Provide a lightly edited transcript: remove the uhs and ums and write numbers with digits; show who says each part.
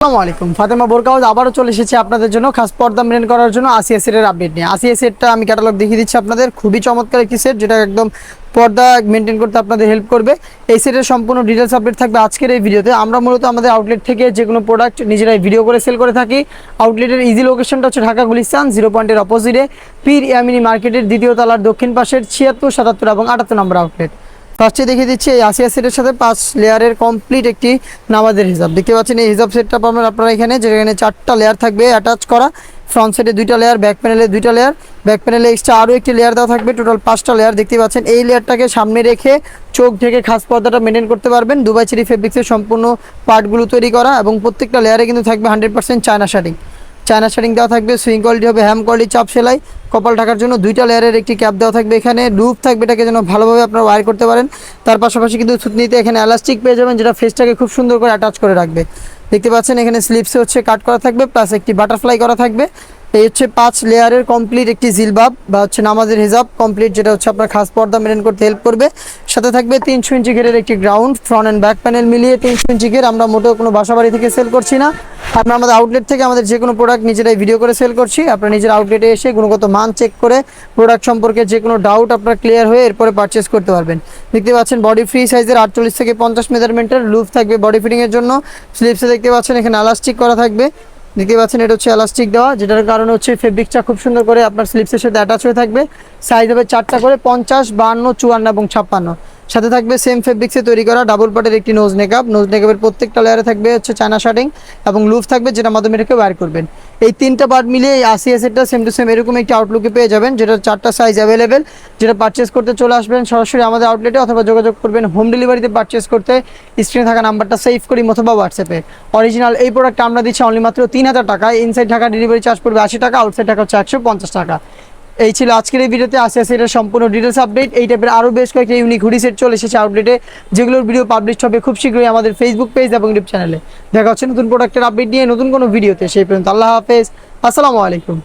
Speaker 1: আসসালামু আলাইকুম। ফাতেমা বোরকা হাউস আবারও চলে এসেছে আপনাদের জন্য খাস পর্দা মেনটেন করার জন্য আসিয়া সেটের আপডেট নিয়ে। আসিয়া সেটটা আমি ক্যাটালগ দেখিয়ে দিচ্ছি আপনাদের। খুবই চমৎকার একটি সেট যেটা একদম পর্দা মেনটেন করতে আপনাদের হেল্প করবে। এই সেটের সম্পূর্ণ ডিটেলস আপডেট থাকবে আজকের এই ভিডিওতে। আমরা মূলত আমাদের আউটলেট থেকে যে কোনো প্রোডাক্ট নিজেরাই ভিডিও করে সেল করে থাকি। আউটলেটের ইজি লোকেশনটা হচ্ছে ঢাকা গুলিস্তান 0 পয়েন্টের অপোজিটে পীর ইয়ামিনী মার্কেটের দ্বিতীয় তলার দক্ষিণ পাশের 76, 77 এবং 78 নম্বর আউটলেট। ফার্স্টে দেখিয়ে দিচ্ছি এই আসিয়া সেটের সাথে 5 লেয়ারের কমপ্লিট একটি নামাজের হিসাব দেখতে পাচ্ছেন। এই হিসাব সেটটা পাবেন আপনারা এখানে, যেখানে 4টা লেয়ার থাকবে অ্যাটাচ করা। ফ্রন্ট সাইডে 2টা লেয়ার, ব্যাক প্যানেলে 2টা লেয়ার, ব্যাক প্যানেলে এক্সট্রা আরও একটি লেয়ার দেওয়া থাকবে। টোটাল 5টা লেয়ার দেখতে পাচ্ছেন। এই লেয়ারটাকে সামনে রেখে চোখ ঢেকে খাস পর্দাটা মেনটেন করতে পারবেন। দুবাই চেরি ফেব্রিক্সের সম্পূর্ণ পার্টগুলো তৈরি করা এবং প্রত্যেকটা লেয়ারে কিন্তু থাকবে 100% চায়না শার্টিং দেওয়া থাকবে। সুইং কোয়ালিটি হবে হ্যাম কোয়ালিটি চাপ সেলাই। কপাল ঢাকার জন্য 2টা লেয়ারের একটি ক্যাপ দেওয়া থাকবে এখানে। লুপ থাকবে, এটাকে যেন ভালোভাবে আপনারা ওয়্যার করতে পারেন। তার পাশাপাশি কিন্তু থুতনিতে এখানে এলাস্টিক পেয়ে যাবেন, যেটা ফেসটাকে খুব সুন্দর করে অ্যাটাচ করে রাখবে। দেখতে পাচ্ছেন এখানে স্লিপসে হচ্ছে কাট করা থাকবে, প্লাস একটি বাটারফ্লাই করা থাকবে। এই হচ্ছে 5 লেয়ারের কমপ্লিট একটি জিলবাব বা হচ্ছে নামাজের হিজাব কমপ্লিট, যেটা হচ্ছে আপনার খাস পর্দা মেনটেন করতে হেল্প করবে। সাথে থাকবে 300 ইঞ্চি ঘেরের একটি ground, front and back panel মিলিয়ে 300 ইঞ্চি ঘের। আমরা মোটেও কোনো বাসাবাড়ি থেকে সেল করছি না, আমরা আমাদের আউটলেট থেকে আমাদের যে কোনো প্রোডাক্ট নিজেরাই ভিডিও করে সেল করছি। আপনারা নিজের আউটলেটে এসে গুণগত মান চেক করে প্রোডাক্ট সম্পর্কে যে কোনো ডাউট আপনার ক্লিয়ার হয়ে এরপরে পারচেস করতে পারবেন। দেখতে পাচ্ছেন বডি ফ্রি সাইজের 48 থেকে 50 মেজারমেন্টের লুপ থাকবে বডি ফিটিংয়ের জন্য। স্লিপসে দেখতে পাচ্ছেন এখানে এলাস্টিক করা থাকবে। দেখতে পাচ্ছেন এটা হচ্ছে এলাস্টিক দেওয়া, যেটার কারণে হচ্ছে ফেব্রিকটা খুব সুন্দর করে আপনার স্লিপসের সাথে অ্যাটাচ হয়ে থাকবে। সাইজ হবে 4টা করে 50, 52, 54 এবং 56। সাথে থাকবে সেম ফেব্রিক্সে তৈরি করা ডাবল পার্টের একটি নোজ নেকআপের প্রত্যেকটা লেয়ারে থাকবে হচ্ছে চায়না শার্টিং এবং লুপ থাকবে, যেটা মাধ্যমে এটাকে ওয়্যার করবেন। এই 3টা পার্ট মিলিয়ে এই আসিয়া সেটটা সেম টু সেম এরকম একটি আউটলুকে পেয়ে যাবেন, যেটা 4টা সাইজ অ্যাভেলেবেল। যেটা পারচেস করতে চলে আসবেন সরাসরি আমাদের আউটলেটে, অথবা যোগাযোগ করবেন হোম ডেলিভারিতে পারচেস করতে স্ক্রিনে থাকা নাম্বারটা সেভ করি অথবা হোয়াটসঅ্যাপে। অরিজিনাল এই প্রোডাক্টটা আমরা দিচ্ছি অনলি মাত্র 3000 টাকায়। ইনসাইড ঢাকা ডেলিভারি চার্জ পড়বে 80 টাকা, আউটসাইড ঢাকা হচ্ছে 150 টাকা। এই ছিল আজকের এই ভিডিওতে আসিয়া সেটের সম্পূর্ণ ডিটেলস আপডেট। এই টাইপের আরও বেশ কয়েকটা ইউনিক হুডি সেট চলে এসেছে আউটলেটে, যেগুলোর ভিডিও পাবলিশ হবে খুব শীঘ্রই আমাদের ফেসবুক পেজ এবং ইউটিউব চ্যানেলে। দেখা হচ্ছে নতুন প্রোডাক্টের আপডেট নিয়ে নতুন কোনো ভিডিওতে। সেই পর্যন্ত আল্লাহ হাফেজ, আসসালামু আলাইকুম।